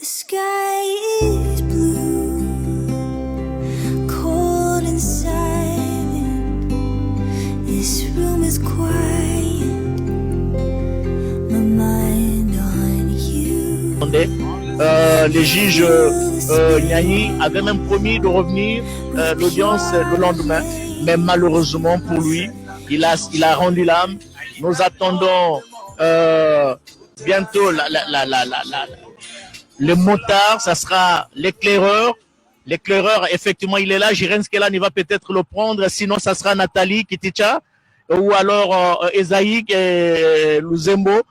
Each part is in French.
sky is blue, cold and silent. This room is quiet, my mind on you. Les juges Nyani avaient même promis de revenir l'audience le lendemain, mais malheureusement pour lui, il a rendu l'âme. Nous attendons bientôt le motard, ça sera l'éclaireur. L'éclaireur, effectivement, il est là. Jiren Skelan, il va peut-être le prendre. Sinon, ça sera Nathalie Kiticha ou alors Esaïk et Luzembo.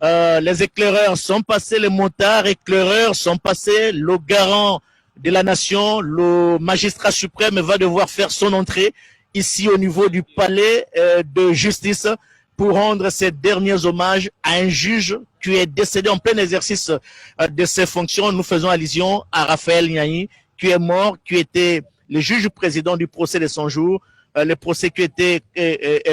Les éclaireurs sont passés, les motards éclaireurs sont passés. Le garant de la nation, le magistrat suprême va devoir faire son entrée ici au niveau du palais de justice pour rendre ses derniers hommages à un juge qui est décédé en plein exercice de ses fonctions. Nous faisons allusion à Raphaël Nyani, qui est mort, qui était le juge président du procès de son jour, le procès qui était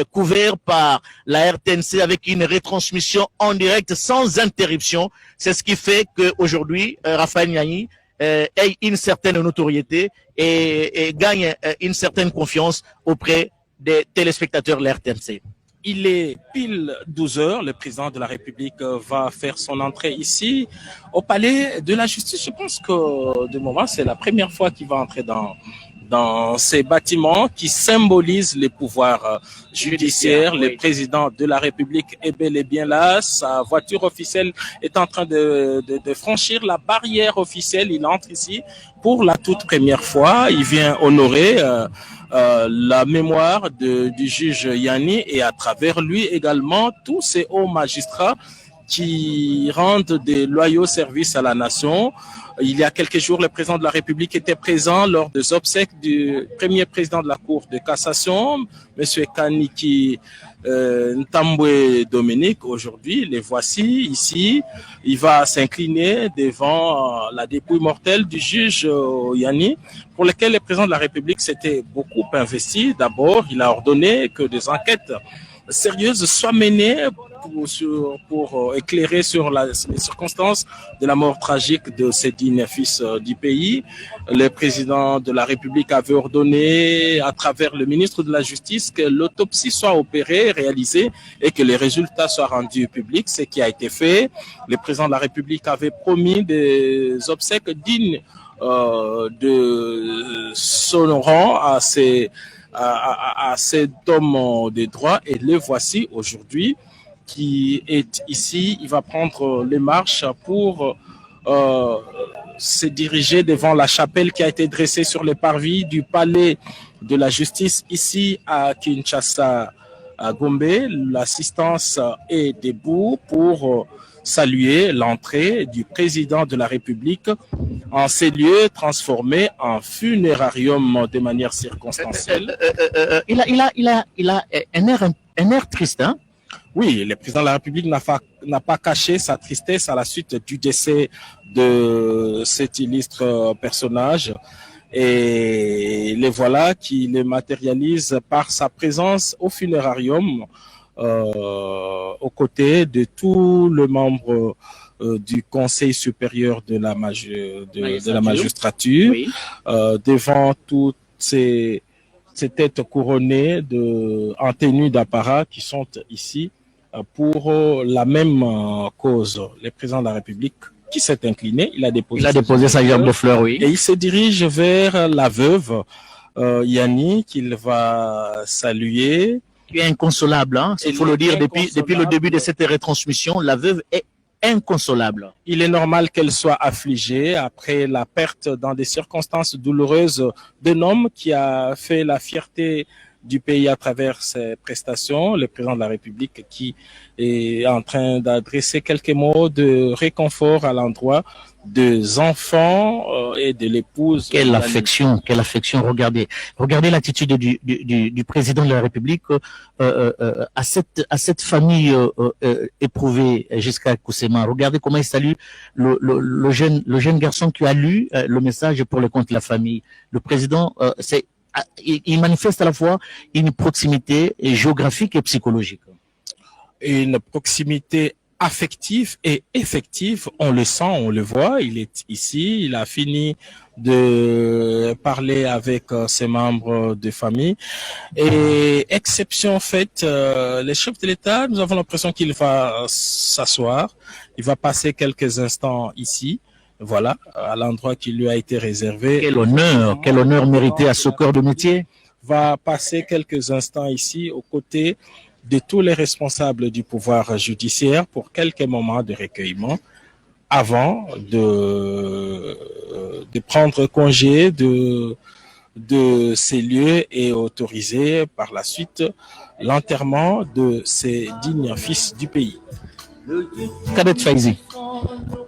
couvert par la RTNC avec une retransmission en direct sans interruption. C'est ce qui fait qu'aujourd'hui, Raphaël Nyani ait une certaine notoriété et gagne une certaine confiance auprès des téléspectateurs de la RTNC. Il est pile 12 heures, le président de la République va faire son entrée ici au palais de la justice. Je pense que de moment, c'est la première fois qu'il va entrer dans ces bâtiments qui symbolisent les pouvoirs judiciaires. Oui. Le président de la République est bel et bien là. Sa voiture officielle est en train de franchir la barrière officielle. Il entre ici pour la toute première fois. Il vient honorer la mémoire du juge Nyani et à travers lui également tous ces hauts magistrats qui rendent des loyaux services à la nation. Il y a quelques jours, le président de la République était présent lors des obsèques du premier président de la Cour de cassation, M. Kaniki Ntambwe Dominique. Aujourd'hui, les voici ici. Il va s'incliner devant la dépouille mortelle du juge Nyani, pour lequel le président de la République s'était beaucoup investi. D'abord, il a ordonné que des enquêtes sérieuses soient menées pour éclairer sur les circonstances de la mort tragique de ces dignes fils du pays. Le président de la République avait ordonné, à travers le ministre de la Justice, que l'autopsie soit opérée, réalisée et que les résultats soient rendus publics, ce qui a été fait. Le président de la République avait promis des obsèques dignes de son rang à cet homme de droit, et le voici aujourd'hui qui est ici. Il va prendre les marches pour se diriger devant la chapelle qui a été dressée sur les parvis du palais de la justice ici à Kinshasa, à Gombe. L'assistance est debout pour saluer l'entrée du président de la République en ces lieux transformés en funérarium de manière circonstancielle. Il a un air triste, hein? Oui, le président de la République n'a pas caché sa tristesse à la suite du décès de cet illustre personnage. Et les voilà qui le matérialise par sa présence au funérarium, aux côtés de tous les membres du Conseil supérieur de la magistrature, oui. Devant toutes ces têtes couronnées en tenue d'apparat qui sont ici pour la même cause. Le président de la République qui s'est incliné, il a déposé sa gerbe de fleurs, oui. Et il se dirige vers la veuve Nyani qu'il va saluer. Qui est inconsolable, hein? Il faut le dire, depuis le début de cette retransmission, la veuve est inconsolable. Il est normal qu'elle soit affligée après la perte dans des circonstances douloureuses d'un homme qui a fait la fierté du pays à travers ses prestations. Le président de la République qui est en train d'adresser quelques mots de réconfort à l'endroit des enfants et de l'épouse. Quelle affection. Regardez l'attitude du président de la République à cette famille éprouvée jusqu'à Koussema. Regardez comment il salue le jeune garçon qui a lu le message pour le compte de la famille. Le président, il manifeste à la fois une proximité géographique et psychologique. Une proximité affectif et effectif. On le sent, on le voit. Il est ici. Il a fini de parler avec ses membres de famille. Et exception faite, les chefs de l'État, nous avons l'impression qu'il va s'asseoir. Il va passer quelques instants ici. Voilà, à l'endroit qui lui a été réservé. Quel honneur mérité à ce corps de métier. Va passer quelques instants ici aux côtés de tous les responsables du pouvoir judiciaire pour quelques moments de recueillement avant de prendre congé de ces lieux et autoriser par la suite l'enterrement de ces dignes fils du pays. Cadet Faizi.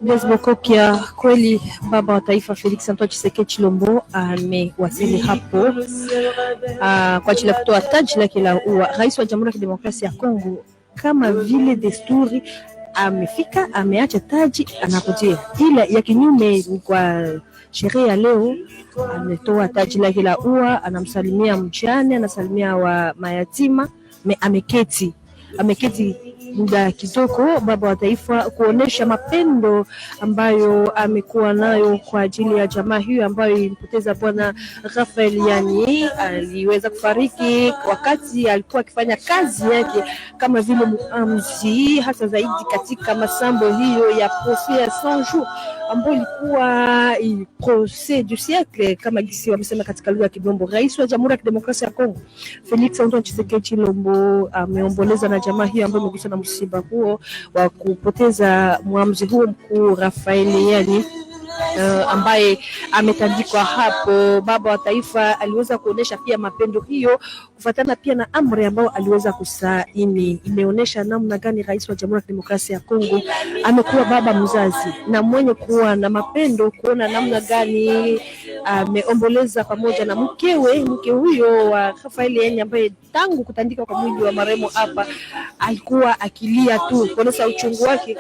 Bokokia, kweli baba wa taifa Felix Antoine Tshisekedi Tshilombo amewasili hapo kwa ajili ya kutoa taji lake la ua. Rais wa Jamhuri ya Kidemokrasia ya Kongo, kama vile desturi, amefika, ameacha taji, anakuja. Ila ya kinyume kwa sherehe ya leo, ametoa taji lake la ua, anamsalimia mjane, anasalimia wa mayatima, ameketi muda kidogo baba wa taifa kuonesha mapendo ambayo amekuwa nayo kwa ajili ya jamaa hiyo ambayo ilipoteza bwana Raphael Yani. Aliweza kufariki wakati alikuwa akifanya kazi yake kama vile muamzi, hasa zaidi katika masambo hiyo ya procès ya 100 jours ambayo ilikuwa procès du siècle kama gisi wamesema katika lugha ya Kibombo. Rais wa Jamhuri ya Kidemokrasia ya Kongo Felix Antoine Tshisekedi Tshilombo ameomboleza na jamaa hiyo ambayo imeguswa na msiba huo wa kupoteza muamzi huo mkuu Raphael Yani, ambaye ametandikwa hapo. Baba wa taifa aliweza kuonesha pia mapendo hiyo kufuatana pia na amri ambayo aliweza kusaini. Imeonesha namna gani rais wa Jamhuri ya Kidemokrasia ya Kongo amekuwa baba mzazi na mwenye kuwa na mapendo, kuona namna gani ameomboleza pamoja na mke huyo wa Raphael Yani ambaye tangu kutandika kwa mwili wa marehemu hapa alikuwa akilia tu kuonesha uchungu wake,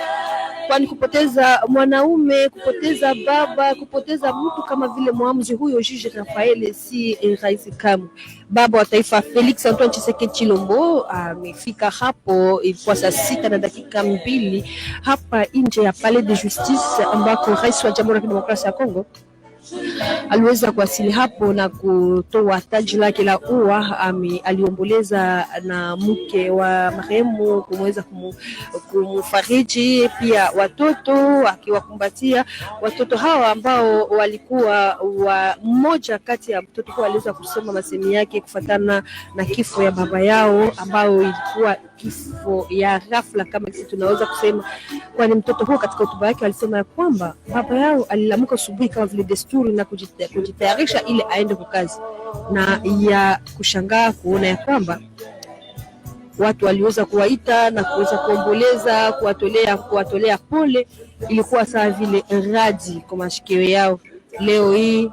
kwani kupoteza mwanaume, kupoteza baba, kupoteza mtu kama vile muamzi huyo Juge Raphael si rahisi kamwe. Baba wa taifa Felix Antoine Tshisekedi Tshilombo amefika hapo, ilikuwa saa 6:02 hapa nje ya Palais de Justice ambako rais wa Jamhuri ya Kidemokrasia ya Kongo aliweza kuwasili hapo na kutoa taji lake la ua. Aliomboleza na mke wa marehemu kumweza kumfariji, pia watoto akiwakumbatia watoto hawa ambao walikuwa mmoja kati ya mtoto kwa aliweza kusema masemi yake kufatana na kifo ya baba yao ambao ilikuwa kifo ya ghafla kama sisi tunaweza kusema, kwani mtoto huo katika hotuba yake alisema ya kwamba baba yao aliamka asubuhi kama vile desturi na kujitayarisha ili aende kwa kazi, na ya kushangaa kuona ya kwamba watu waliweza kuwaita na kuweza kuomboleza, kuwatolea pole, ilikuwa sawa vile radi kwa mashikio yao. Leo hii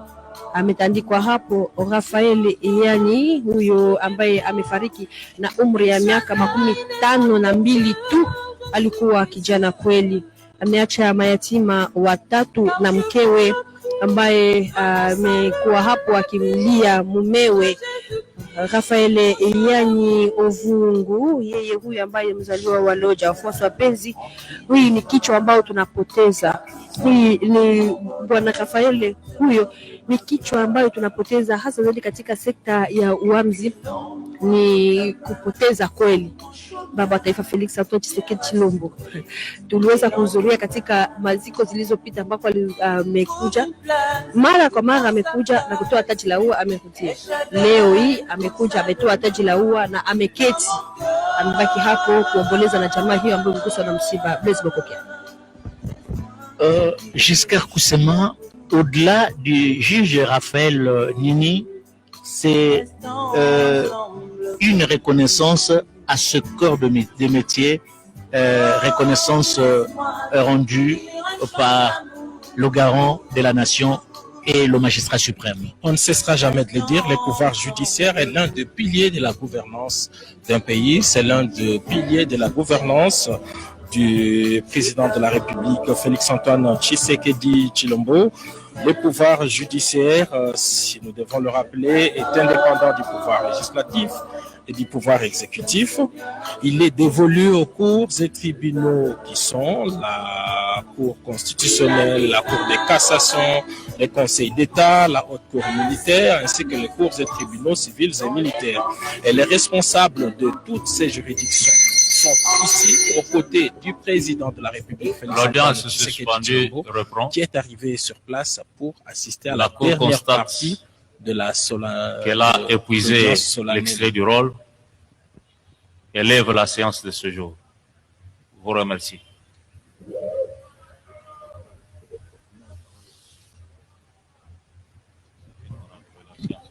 ametandikwa hapo Raphael Yani, huyo ambaye amefariki na umri ya miaka 52 tu. Alikuwa kijana kweli, ameacha mayatima 3 na mkewe ambaye amekuwa hapo akimlia mumewe Raphael Yani Ovungu. Yeye huyu ambaye mzaliwa wa Loja wafuasi wapenzi, huyu ni kichwa ambao tunapoteza. Huyu ni bwana Raphael, huyo ni kichwa ambayo tunapoteza hasa zaidi katika sekta ya uamzi, ni kupoteza kweli baba wa taifa Felix Antoine Tshisekedi Tshilombo. Tuliweza kuhudhuria katika maziko zilizopita ambako amekuja mara kwa mara, amekuja na kutoa taji la ua, amerudia. Leo hii amekuja ametoa taji la ua na ameketi, amebaki hapo kuomboleza na jamaa hiyo ambayo imeguswa na msiba. Blaise Bokokia. Giscard Coussema, au-delà du juge Raphael Nini, c'est une reconnaissance à ce corps de métier, reconnaissance rendue par le garant de la nation et le magistrat suprême. On ne cessera jamais de le dire, le pouvoir judiciaire est l'un des piliers de la gouvernance d'un pays, c'est l'un des piliers de la gouvernance du président de la République, Félix Antoine Tshisekedi Tshilombo. Le pouvoir judiciaire, si nous devons le rappeler, est indépendant du pouvoir législatif, et du pouvoir exécutif. Il est dévolu aux cours et tribunaux qui sont la Cour constitutionnelle, la Cour de cassation, les conseils d'État, la Haute Cour militaire, ainsi que les cours et tribunaux civils et militaires. Et les responsables de toutes ces juridictions sont ici aux côtés du président de la République, L'audience suspendue reprend. qui est arrivé sur place pour assister à la dernière partie de la qu'elle a épuisé l'extrait du rôle et lève la séance de ce jour. Je vous remercie.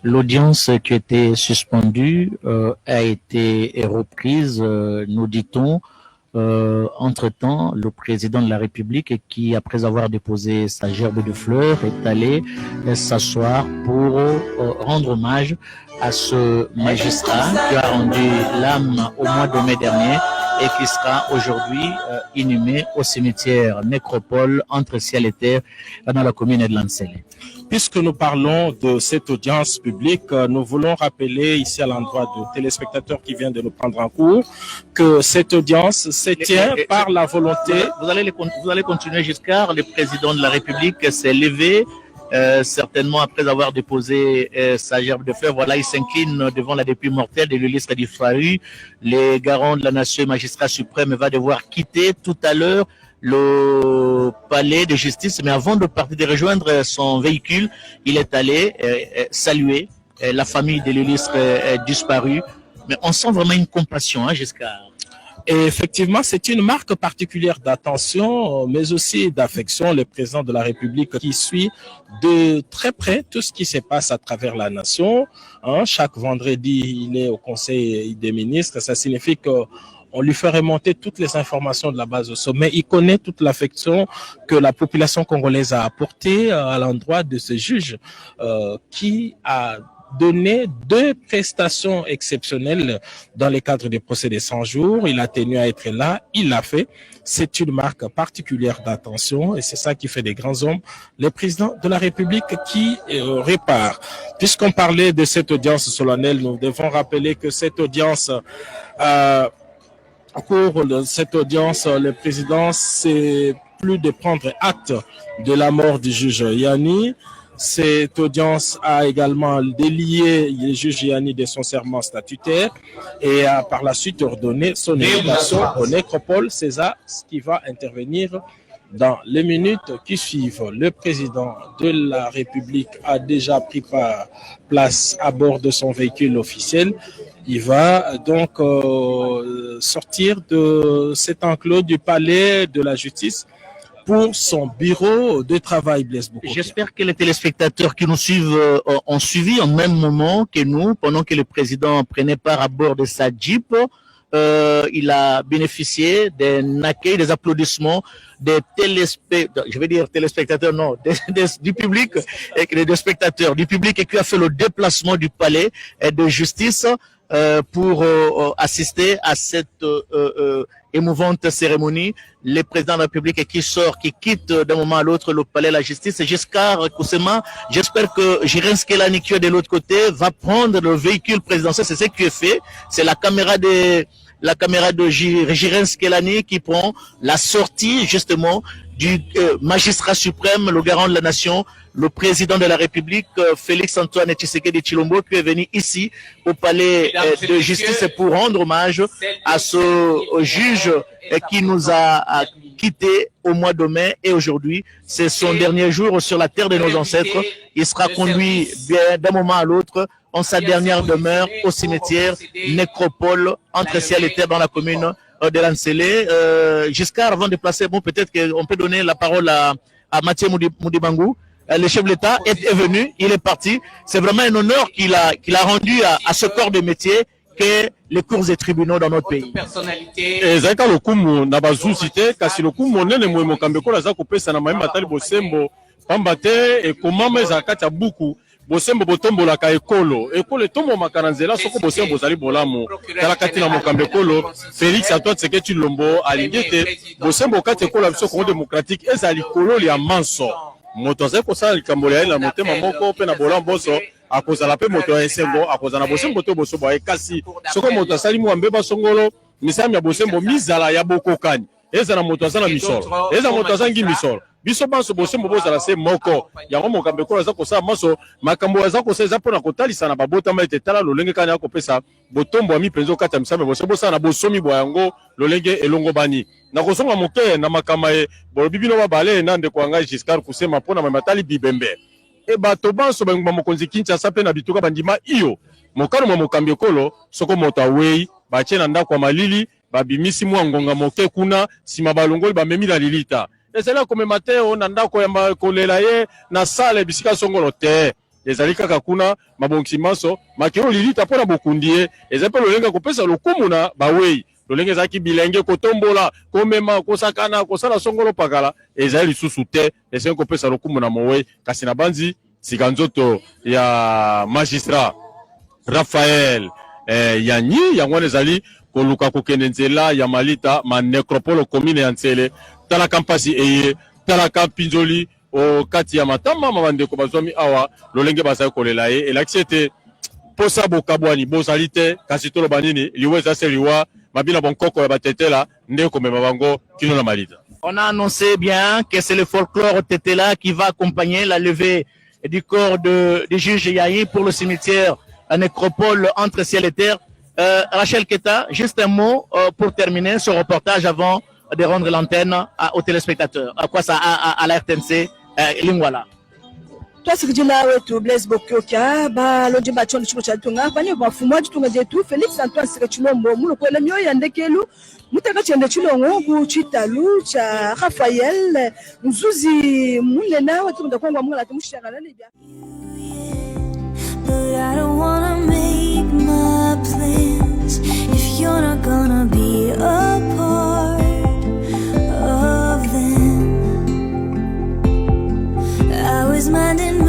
L'audience qui était suspendue a été reprise, nous dit-on. Entre-temps, le président de la République, qui, après avoir déposé sa gerbe de fleurs, est allé s'asseoir pour rendre hommage à ce magistrat qui a rendu l'âme au mois de mai dernier et qui sera aujourd'hui inhumé au cimetière Nécropole entre ciel et terre dans la commune de Lansele. Puisque nous parlons de cette audience publique, nous voulons rappeler ici à l'endroit de téléspectateurs qui viennent de nous prendre en cours que cette audience se tient par la volonté. Vous allez continuer jusqu'à le président de la République s'est levé, certainement après avoir déposé sa gerbe de fleurs. Voilà, il s'incline devant la dépouille mortelle de l'Ulysse Kadifaru. Les garants de la nation et magistrat suprême va devoir quitter tout à l'heure le palais de justice, mais avant de partir de rejoindre son véhicule, il est allé saluer la famille de l'illustre disparu. Mais on sent vraiment une compassion, jusqu'à... Et effectivement, c'est une marque particulière d'attention, mais aussi d'affection. Le président de la République qui suit de très près tout ce qui se passe à travers la nation. Chaque vendredi, il est au Conseil des ministres. Ça signifie que on lui fait remonter toutes les informations de la base au sommet. Il connaît toute l'affection que la population congolaise a apportée à l'endroit de ce juge qui a donné 2 prestations exceptionnelles dans le cadre des procès des 100 jours. Il a tenu à être là, il l'a fait. C'est une marque particulière d'attention et c'est ça qui fait des grands hommes. Le président de la République qui répare. Puisqu'on parlait de cette audience solennelle, nous devons rappeler que cette audience... au cours de cette audience, le président s'est plus de prendre acte de la mort du juge Yanni. Cette audience a également délié le juge Yanni de son serment statutaire et a par la suite ordonné son élévation au nécropole. C'est ça qui va intervenir dans les minutes qui suivent. Le président de la République a déjà pris place à bord de son véhicule officiel. Il va donc sortir de cet enclos du palais de la justice pour son bureau de travail, Blaise Boukokia. J'espère que les téléspectateurs qui nous suivent ont suivi en même moment que nous, pendant que le président prenait part à bord de sa Jeep. Il a bénéficié d'un accueil, des applaudissements des téléspectateurs, non, du public, et des spectateurs du public et qui a fait le déplacement du palais de justice pour assister à cette émouvante cérémonie. Le président de la République qui sort, qui quitte d'un moment à l'autre le palais de la justice. Et Giscard Koussema, j'espère que Jirens Kelani qui est de l'autre côté va prendre le véhicule présidentiel. C'est ce qui est fait. C'est la caméra de Jirens Kelani qui prend la sortie justement du magistrat suprême, le garant de la nation, le président de la République, Félix Antoine Tshisekedi Tshilombo, qui est venu ici au palais de justice pour rendre hommage à ce juge qui nous a quittés au mois de mai et aujourd'hui, c'est son dernier jour sur la terre de nos ancêtres. Il sera conduit d'un moment à l'autre en sa dernière demeure au cimetière Nécropole entre ciel et terre dans la commune de Lansele. Jusqu'à avant de placer, bon, peut-être qu'on peut donner la parole à Mathieu Moudibangou. Le chef de l'État est venu, il est parti. C'est vraiment un honneur qu'il a rendu à ce corps de métier que les cours et tribunaux dans notre pays. Ezaka lokumu na bazusite kasi lokumu onene mwe mokambeko la za kopesa na mayemba tali bosembo pambate e komama ezaka ta buku bosembo botombola ka ekolo tombo makaranzela soko bosembo zali bolamo tala kati na mokambeko lo Félix Antoine Tshisekedi Tshilombo alingete bosembo kati ekolo biso Congo démocratique ezali kololi ya manso moto azali kosala likambo ya na motema moko pe na bolamboso akozala pe moto ya esengo akozana bosembo to bosobo ekasi soko moto asali mwambe basongolo misami ya bosembo mizala ya bokokani ezana moto asana misolo eza moto asangi misolo biso banso bosembo bozala se moko yango mokambe kola za kosala maso makambo za kosala za pona kotalisa na babotama ete tala lolenge kani ya kopesa botombo ya mipenzo kata misame bosembo sana bosomi bwa yango lolenge elongo bani na kosonga moke na makama e bolobi bino babale na ndeko anga Giscard kusema pona mamatali bibembe e bato banso bangba mokonzi Kinshasa pe na bituka bandima iyo mokano mwa mokambi ekolo soko moto awei bache na ndako ya malili babimisi mwa ngonga moke kuna sima balongoli bamemi na lilita ezali komema te o na ndako ya kolela ye na sale bisika songolo te ezali kaka kuna mabongisi maso makiro lilita mpona bokundi ye ezali mpe lolenga kopesa lokumu na bawei lolenge ezalaki bilenge kotombola komema kosakana kosala songolo pakala ezali lisusu te ezali kopesa lokumu na mowei kasi na banzi sika nzoto ya magistrat Raphaël Yanyi yango wana ezali koluka kokende nzela ya malita ma necropole commune ya Ntsele tala kampasi eye tala kampinzoli o kati ya matama mabandeko bazwami awa lolenge bazali kolela ye elakisi ete posa bokabwani bozali te kasi tolo banini liwe eza se liwa mabina bonkoko ya batetela nde komema bango kino na malita. On a annoncé bien que c'est le folklore Tetela qui va accompagner la levée du corps du juge Yahi pour le cimetière la nécropole entre ciel et terre. Rachel Keta, juste un mot pour terminer ce reportage avant de rendre l'antenne aux téléspectateurs. À quoi ça à la RTNC Lingwala. twasikijila wetu Blaise Bokyoka balonje bachondo chimo cha tunga banye bafumwa chitunga jetu Felix Antoine Sika Chilombo mulo kwela myoyo yandekelu mutaka chende chilongo ku chitalu cha Raphaël Nzuzi munena wetu ndakongwa mungala tumushakala libya. But I don't wanna make my plans if you're not gonna be a part of them. I was minding